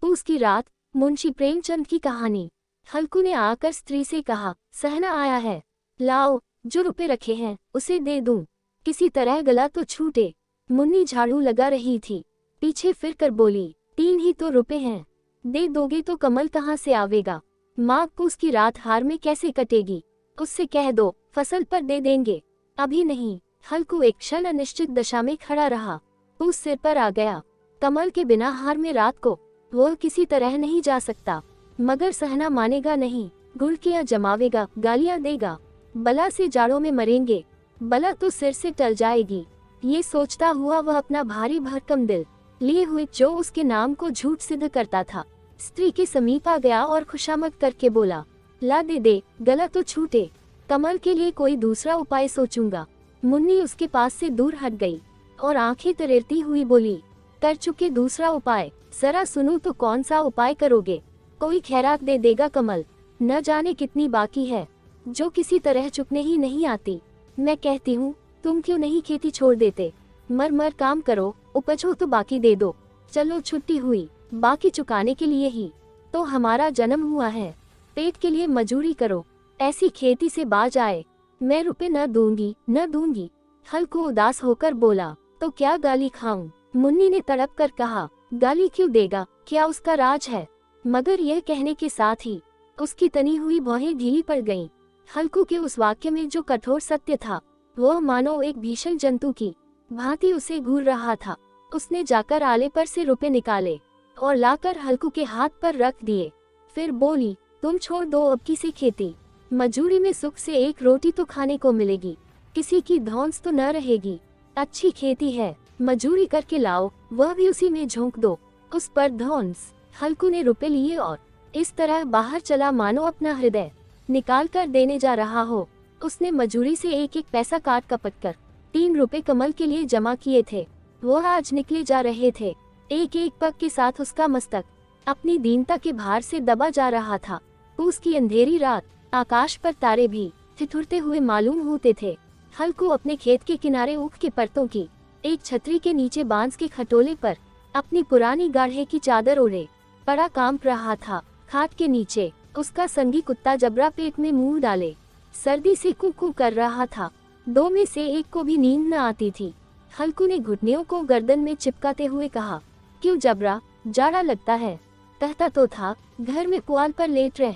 उसकी रात, मुंशी प्रेमचंद की कहानी। हल्कू ने आकर स्त्री से कहा, सहना आया है, लाओ, जो रुपए रखे हैं उसे दे दूं, किसी तरह गला तो छूटे। मुन्नी झाड़ू लगा रही थी, पीछे फिर कर बोली, 3 ही तो रुपए हैं, दे दोगे तो कमल कहाँ से आवेगा, माँ पूस की रात हार में कैसे कटेगी, उससे कह दो फसल पर दे देंगे, अभी नहीं। हल्कू एक क्षण अनिश्चित दशा में खड़ा रहा। पूस सिर पर आ गया, कमल के बिना हार में रात को वो किसी तरह नहीं जा सकता, मगर सहना मानेगा नहीं, गुड़कियां जमावेगा, गालियां देगा, बला से जाड़ों में मरेंगे, बला तो सिर से टल जाएगी। ये सोचता हुआ वह अपना भारी भरकम दिल लिए हुए जो उसके नाम को झूठ सिद्ध करता था, स्त्री के समीप आ गया और खुशामद करके बोला, ला दे दे, गला तो छूटे, कमल के लिए कोई दूसरा उपाय सोचूंगा। मुन्नी उसके पास से दूर हट गई और आंखें तरेरती हुई बोली, कर चुके दूसरा उपाय, जरा सुनूं तो कौन सा उपाय करोगे, कोई खैरात दे देगा कमल, न जाने कितनी बाकी है, जो किसी तरह चुकने ही नहीं आती। मैं कहती हूँ तुम क्यों नहीं खेती छोड़ देते, मर मर काम करो, उपज हो तो बाकी दे दो, चलो छुट्टी हुई, बाकी चुकाने के लिए ही तो हमारा जन्म हुआ है, पेट के लिए मजूरी करो, ऐसी खेती से बाज आए, मैं रुपए न दूंगी न दूंगी। हल्कू उदास होकर बोला, तो क्या गाली खाऊं। मुन्नी ने तड़प कर कहा, गाली क्यों देगा, क्या उसका राज है। मगर यह कहने के साथ ही उसकी तनी हुई भौहें ढीली पड़ गईं। हल्कू के उस वाक्य में जो कठोर सत्य था, वह मानो एक भीषण जंतु की भांति उसे घूर रहा था। उसने जाकर आले पर से रुपए निकाले और लाकर हल्कू के हाथ पर रख दिए, फिर बोली, तुम छोड़ दो अब की से खेती, मजूरी में सुख से एक रोटी तो खाने को मिलेगी, किसी की धौंस तो न रहेगी, अच्छी खेती है, मजूरी करके लाओ, वह भी उसी में झोंक दो, उस पर धौंस। हल्कू ने रुपए लिए और इस तरह बाहर चला मानो अपना हृदय निकाल कर देने जा रहा हो। उसने मजूरी से एक एक पैसा काट कपट कर 3 रुपए कमल के लिए जमा किए थे, वह आज निकले जा रहे थे। एक एक पग के साथ उसका मस्तक अपनी दीनता के भार से दबा जा रहा था। उसकी अंधेरी रात, आकाश पर तारे भी ठिठुरते हुए मालूम होते थे। हल्कू अपने खेत के किनारे ऊख के परतों की एक छतरी के नीचे बांस के खटोले पर अपनी पुरानी गाढ़े की चादर ओढ़े पड़ा काम रहा था। खाट के नीचे उसका संगी कुत्ता जबरा पेट में मुंह डाले सर्दी से कू कर रहा था। 2 में से एक को भी नींद न आती थी। हल्कू ने घुटनियों को गर्दन में चिपकाते हुए कहा, क्यों जबरा, जाड़ा लगता है। कहता तो था घर में पुआल पर लेट रहे,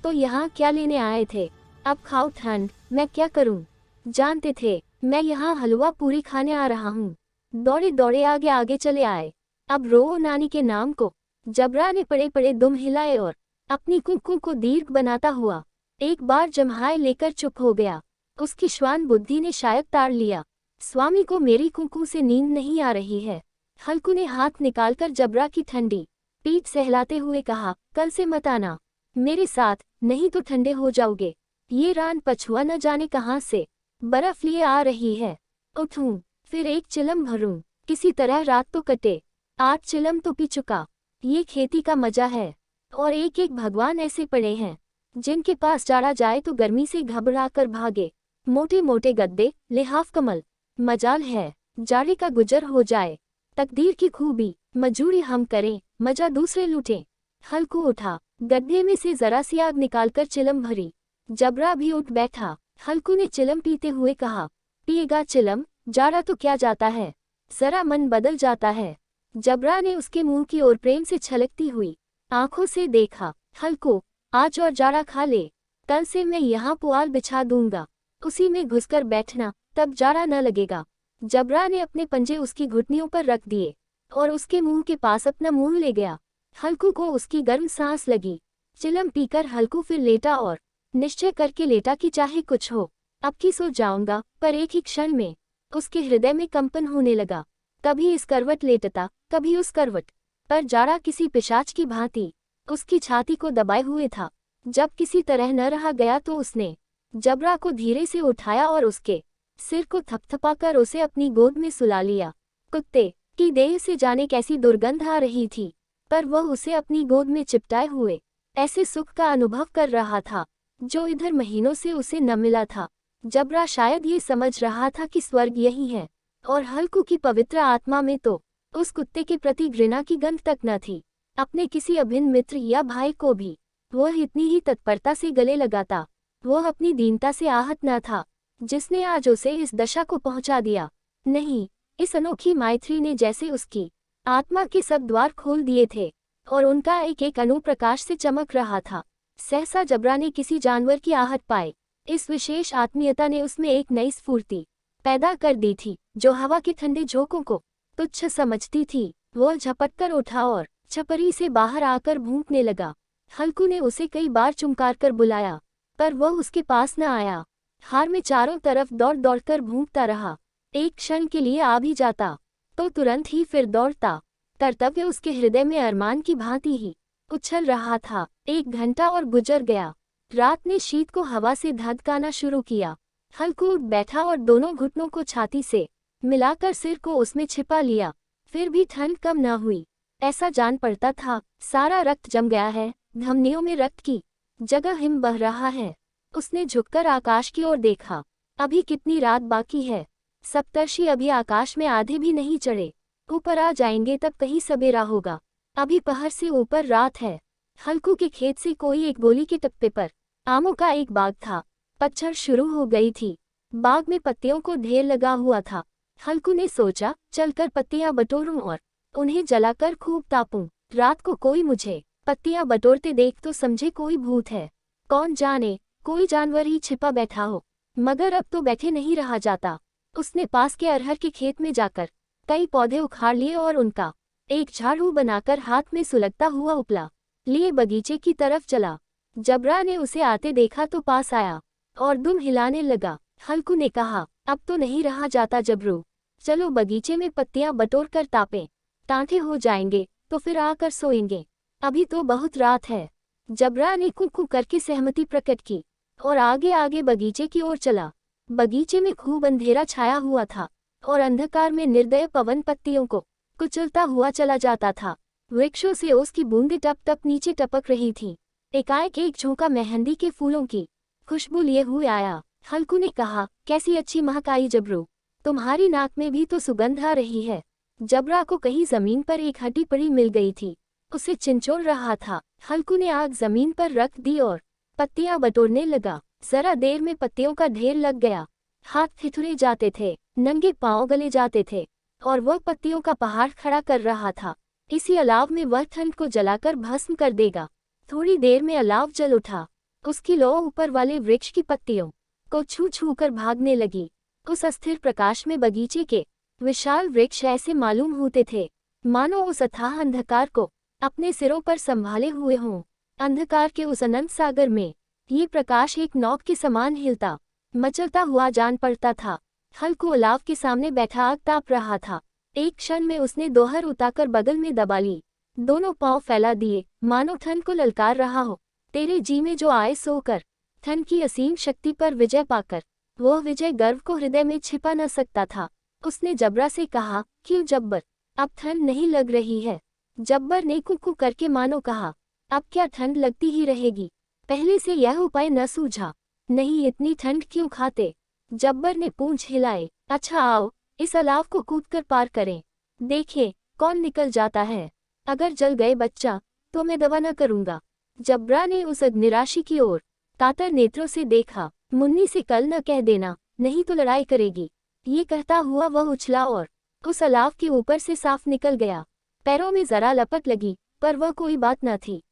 तो यहाँ क्या लेने आए थे, अब खाओ ठंड, मैं क्या करूँ। जानते थे मैं यहाँ हलवा पूरी खाने आ रहा हूँ। दौड़े दौड़े आगे आगे चले आए, अब रो नानी के नाम को। जबरा ने पड़े पड़े दुम हिलाए और अपनी कुकू को दीर्घ बनाता हुआ एक बार जम्हाए लेकर चुप हो गया। उसकी श्वान बुद्धि ने शायद ताड़ लिया, स्वामी को मेरी कुकू से नींद नहीं आ रही है। हल्कू ने हाथ निकालकर जबरा की ठंडी पीठ सहलाते हुए कहा, कल से मत आना मेरे साथ, नहीं तो ठंडे हो जाओगे। ये रान पछुआ न जाने कहाँ से बर्फ लिए आ रही है। उठूं, फिर एक चिलम भरूं, किसी तरह रात तो कटे। 8 चिलम तो पी चुका। ये खेती का मजा है। और एक एक भगवान ऐसे पड़े हैं जिनके पास जाड़ा जाए तो गर्मी से घबरा कर भागे। मोटे मोटे गद्दे, लिहाफ कमल, मजाल है जाड़े का गुजर हो जाए। तकदीर की खूबी, मजूरी हम करें, मजा दूसरे लूटें। हल्कू उठा, गड्ढे में से जरा सी आग निकालकर चिलम भरी। जबरा भी उठ बैठा। हल्कू ने चिलम पीते हुए कहा, पिएगा चिलम, जाड़ा तो क्या जाता है, जरा मन बदल जाता है। जबरा ने उसके मुंह की ओर प्रेम से छलकती हुई आंखों से देखा। हल्कू, आज और जाड़ा खा ले, कल से मैं यहाँ पुआल बिछा दूंगा, उसी में घुसकर बैठना, तब जाड़ा न लगेगा। जबरा ने अपने पंजे उसकी घुटनियों पर रख दिए और उसके मुंह के पास अपना मुंह ले गया। हल्कू को उसकी गर्म सांस लगी। चिलम पीकर हल्कू फिर लेटा और निश्चय करके लेटा कि चाहे कुछ हो, अब की सो जाऊंगा। पर एक ही क्षण में उसके हृदय में कंपन होने लगा। कभी इस करवट लेटता, कभी उस करवट पर जाड़ा किसी पिशाच की भांति उसकी छाती को दबाए हुए था। जब किसी तरह न रहा गया तो उसने जबरा को धीरे से उठाया और उसके सिर को थपथपाकर उसे अपनी गोद में सुला लिया। कुत्ते की देह से जाने कैसी दुर्गंध आ रही थी, पर वह उसे अपनी गोद में चिपटाए हुए ऐसे सुख का अनुभव कर रहा था जो इधर महीनों से उसे न मिला था। जबरा शायद ये समझ रहा था कि स्वर्ग यही है, और हल्कू की पवित्र आत्मा में तो उस कुत्ते के प्रति घृणा की गंध तक न थी। अपने किसी अभिन्न मित्र या भाई को भी वह इतनी ही तत्परता से गले लगाता। वह अपनी दीनता से आहत न था जिसने आज उसे इस दशा को पहुंचा दिया। नहीं, इस अनोखी मैत्री ने जैसे उसकी आत्मा के सब द्वार खोल दिए थे और उनका एक एक अणु प्रकाश से चमक रहा था। सहसा जबरा ने किसी जानवर की आहट पाए। इस विशेष आत्मीयता ने उसमें एक नई स्फूर्ति पैदा कर दी थी जो हवा के ठंडे झोंकों को तुच्छ समझती थी। वह झपट कर उठा और छपरी से बाहर आकर भूंकने लगा। हल्कू ने उसे कई बार चुमकार कर बुलाया पर वह उसके पास न आया। हार में चारों तरफ दौड़ दौड़कर भूंकता रहा। एक क्षण के लिए आ भी जाता तो तुरंत ही फिर दौड़ता। कर्तव्य उसके हृदय में अरमान की भांति ही उछल रहा था। 1 घंटा और गुजर गया। रात ने शीत को हवा से धधकाना शुरू किया। हल्कू उठ बैठा और दोनों घुटनों को छाती से मिलाकर सिर को उसमें छिपा लिया। फिर भी ठंड कम न हुई। ऐसा जान पड़ता था सारा रक्त जम गया है, धमनियों में रक्त की जगह हिम बह रहा है। उसने झुककर आकाश की ओर देखा। अभी कितनी रात बाकी है। सप्तर्षि अभी आकाश में आधे भी नहीं चढ़े। ऊपर आ जाएंगे तब कहीं सवेरा होगा। अभी पहर से ऊपर रात है। हल्कू के खेत से कोई एक गोली के टप्पे पर आमों का एक बाग था। पतझड़ शुरू हो गई थी। बाग में पत्तियों को ढेर लगा हुआ था। हल्कू ने सोचा चलकर पत्तियां बटोरूं और उन्हें जलाकर खूब तापूं। रात को कोई मुझे पत्तियां बटोरते देख तो समझे कोई भूत है। कौन जाने कोई जानवर ही छिपा बैठा हो। मगर अब तो बैठे नहीं रहा जाता। उसने पास के अरहर के खेत में जाकर कई पौधे उखाड़ लिए और उनका एक झाड़ू बनाकर हाथ में सुलगता हुआ उपला लिए बगीचे की तरफ चला। जबरा ने उसे आते देखा तो पास आया और दुम हिलाने लगा। हल्कू ने कहा अब तो नहीं रहा जाता जबरू, चलो बगीचे में पत्तियां बटोर कर तापें। टांठे हो जाएंगे तो फिर आकर सोएंगे। अभी तो बहुत रात है। जबरा ने कुकू करके सहमति प्रकट की और आगे आगे बगीचे की ओर चला। बगीचे में खूब अंधेरा छाया हुआ था और अंधकार में निर्दय पवन पत्तियों को कुचलता हुआ चला जाता था। वृक्षों से उसकी बूंदें टप टप नीचे टपक रही थीं। एकाएक एक झोंका मेहंदी के फूलों की खुशबू लिए हुए आया। हल्कू ने कहा कैसी अच्छी महक आई जबरू, तुम्हारी नाक में भी तो सुगंध आ रही है। जबरा को कहीं जमीन पर एक हड्डी पड़ी मिल गई थी। उसे चिंचोड़ रहा था। हल्कू ने आग जमीन पर रख दी और पत्तियां बटोरने लगा। जरा देर में पत्तियों का ढेर लग गया। हाथ ठिठुरे जाते थे, नंगे पांव गले जाते थे और वह पत्तियों का पहाड़ खड़ा कर रहा था। इसी अलाव में वह ठंड को जलाकर भस्म कर देगा। थोड़ी देर में अलाव जल उठा। उसकी लौ ऊपर वाले वृक्ष की पत्तियों को छू छू कर भागने लगी। उस अस्थिर प्रकाश में बगीचे के विशाल वृक्ष ऐसे मालूम होते थे मानो उस अथाह अंधकार को अपने सिरों पर संभाले हुए हों। अंधकार के उस अनंत सागर में ये प्रकाश एक नौक के समान हिलता मचलता हुआ जान पड़ता था। हल्कू अलाव के सामने बैठा आग ताप रहा था। एक क्षण में उसने दोहर उताकर बगल में दबा ली। दोनों पांव फैला दिए मानो ठंड को ललकार रहा हो। तेरे जी में जो आए सो कर। ठंड की असीम शक्ति पर विजय पाकर वह विजय गर्व को हृदय में छिपा न सकता था। उसने जबरा से कहा क्यों जब्बर, अब ठंड नहीं लग रही है। जब्बर ने कुकू करके मानो कहा अब क्या ठंड लगती ही रहेगी, पहले से यह उपाय न सूझा। नहीं, इतनी ठंड क्यों खाते। जब्बर ने पूंछ हिलाए। अच्छा आओ इस अलाव को कूदकर पार करें, देखें कौन निकल जाता है। अगर जल गए बच्चा तो मैं दवा न करूंगा। जबरा ने उस अग्निराशि की ओर कातर नेत्रों से देखा। मुन्नी से कल न कह देना, नहीं तो लड़ाई करेगी। ये कहता हुआ वह उछला और उस अलाव के ऊपर से साफ निकल गया। पैरों में जरा लपट लगी पर वह कोई बात न थी।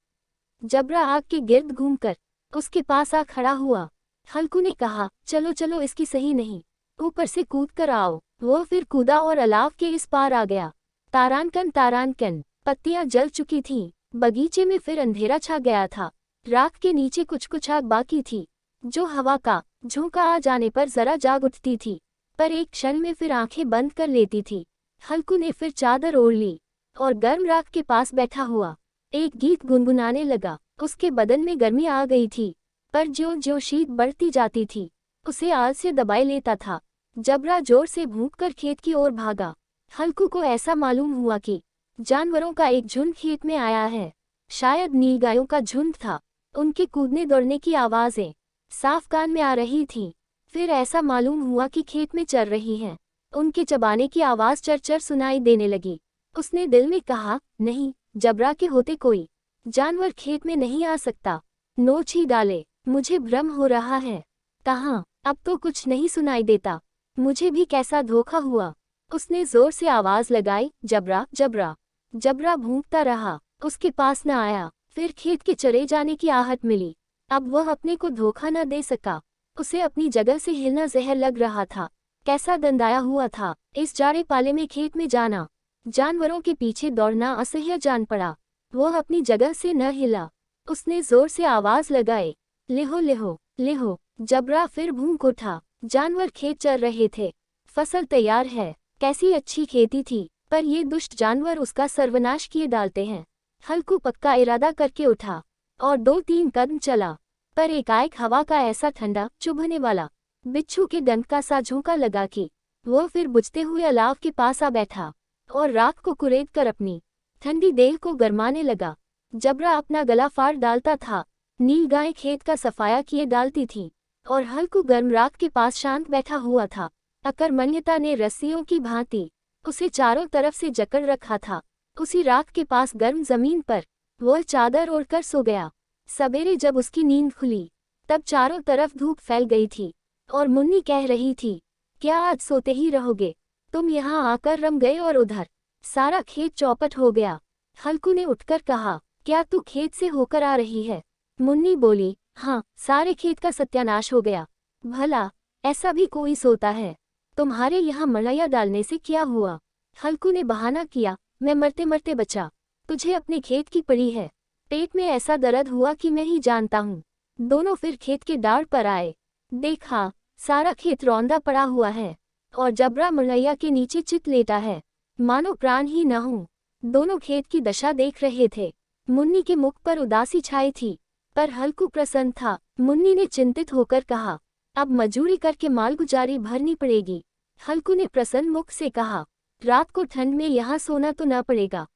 जबरा आग के गिर्द घूमकर उसके पास आ खड़ा हुआ। हल्कू ने कहा चलो चलो इसकी सही नहीं, ऊपर से कूद कर आओ। वह फिर कूदा और अलाव के इस पार आ गया। तारानकन पत्तियां जल चुकी थीं। बगीचे में फिर अंधेरा छा गया था। राख के नीचे कुछ कुछ आग बाकी थी जो हवा का झोंका आ जाने पर जरा जाग उठती थी पर एक क्षण में फिर आंखें बंद कर लेती थी। हल्कू ने फिर चादर ओढ़ ली और गर्म राख के पास बैठा हुआ एक गीत गुनगुनाने लगा। उसके बदन में गर्मी आ गई थी पर ज्यों ज्यों शीत बढ़ती जाती थी उसे आलस से दबाए लेता था। जबरा जोर से भूंककर खेत की ओर भागा। हल्कू को ऐसा मालूम हुआ कि जानवरों का एक झुंड खेत में आया है। शायद नीलगायों का झुंड था। उनके कूदने दौड़ने की आवाजें साफ कान में आ रही थीं। फिर ऐसा मालूम हुआ कि खेत में चर रही हैं। उनके चबाने की आवाज चरचर सुनाई देने लगी। उसने दिल में कहा नहीं, जबरा के होते कोई जानवर खेत में नहीं आ सकता। नोच ही डाले। मुझे भ्रम हो रहा है। कहाँ, अब तो कुछ नहीं सुनाई देता। मुझे भी कैसा धोखा हुआ। उसने जोर से आवाज लगाई, जबरा जबरा। जबरा भूंकता रहा, उसके पास न आया। फिर खेत के चरे जाने की आहट मिली। अब वह अपने को धोखा न दे सका। उसे अपनी जगह से हिलना जहर लग रहा था। कैसा दंदाया हुआ था। इस जाड़े पाले में खेत में जाना, जानवरों के पीछे दौड़ना असह्य जान पड़ा। वह अपनी जगह से न हिला। उसने जोर से आवाज लगाए, लेहो लेहो लेहो। जबरा फिर भूख उठा। जानवर खेत चर रहे थे। फसल तैयार है। कैसी अच्छी खेती थी, पर ये दुष्ट जानवर उसका सर्वनाश किए डालते हैं। हल्कू पक्का इरादा करके उठा और 2-3 कदम चला, पर एकाएक हवा का ऐसा ठंडा चुभने वाला बिच्छू के डंक का सा झोंका लगा कि वह फिर बुझते हुए अलाव के पास आ बैठा और राख को कुरेद कर अपनी ठंडी देह को गरमाने लगा। जबरा अपना गला फाड़ डालता था। नील गाय खेत का सफाया किए डालती थी और हल्कू गर्म राख के पास शांत बैठा हुआ था। अकर्मण्यता ने रस्सियों की भांति उसे चारों तरफ से जकड़ रखा था। उसी राख के पास गर्म जमीन पर वह चादर ओढ़कर सो गया। सवेरे जब उसकी नींद खुली, तब चारों तरफ धूप फैल गई थी और मुन्नी कह रही थी, क्या आज सोते ही रहोगे? तुम यहाँ आकर रम गए और उधर सारा खेत चौपट हो गया। हल्कू ने उठकर कहा, क्या तू खेत से होकर आ रही है? मुन्नी बोली, हाँ, सारे खेत का सत्यानाश हो गया। भला ऐसा भी कोई सोता है? तुम्हारे यहाँ मड़ैया डालने से क्या हुआ? हल्कू ने बहाना किया, मैं मरते मरते बचा। तुझे अपने खेत की पड़ी है। पेट में ऐसा दर्द हुआ कि मैं ही जानता हूँ। दोनों फिर खेत के डाढ़ पर आए। देखा, सारा खेत रौंदा पड़ा हुआ है और जबरा मड़ैया के नीचे चित लेटा है, मानो प्राण ही न हो। दोनों खेत की दशा देख रहे थे। मुन्नी के मुख पर उदासी छाई थी, पर हल्कू प्रसन्न था। मुन्नी ने चिंतित होकर कहा, अब मजूरी करके मालगुजारी भरनी पड़ेगी। हल्कू ने प्रसन्न मुख से कहा, रात को ठंड में यहाँ सोना तो न पड़ेगा।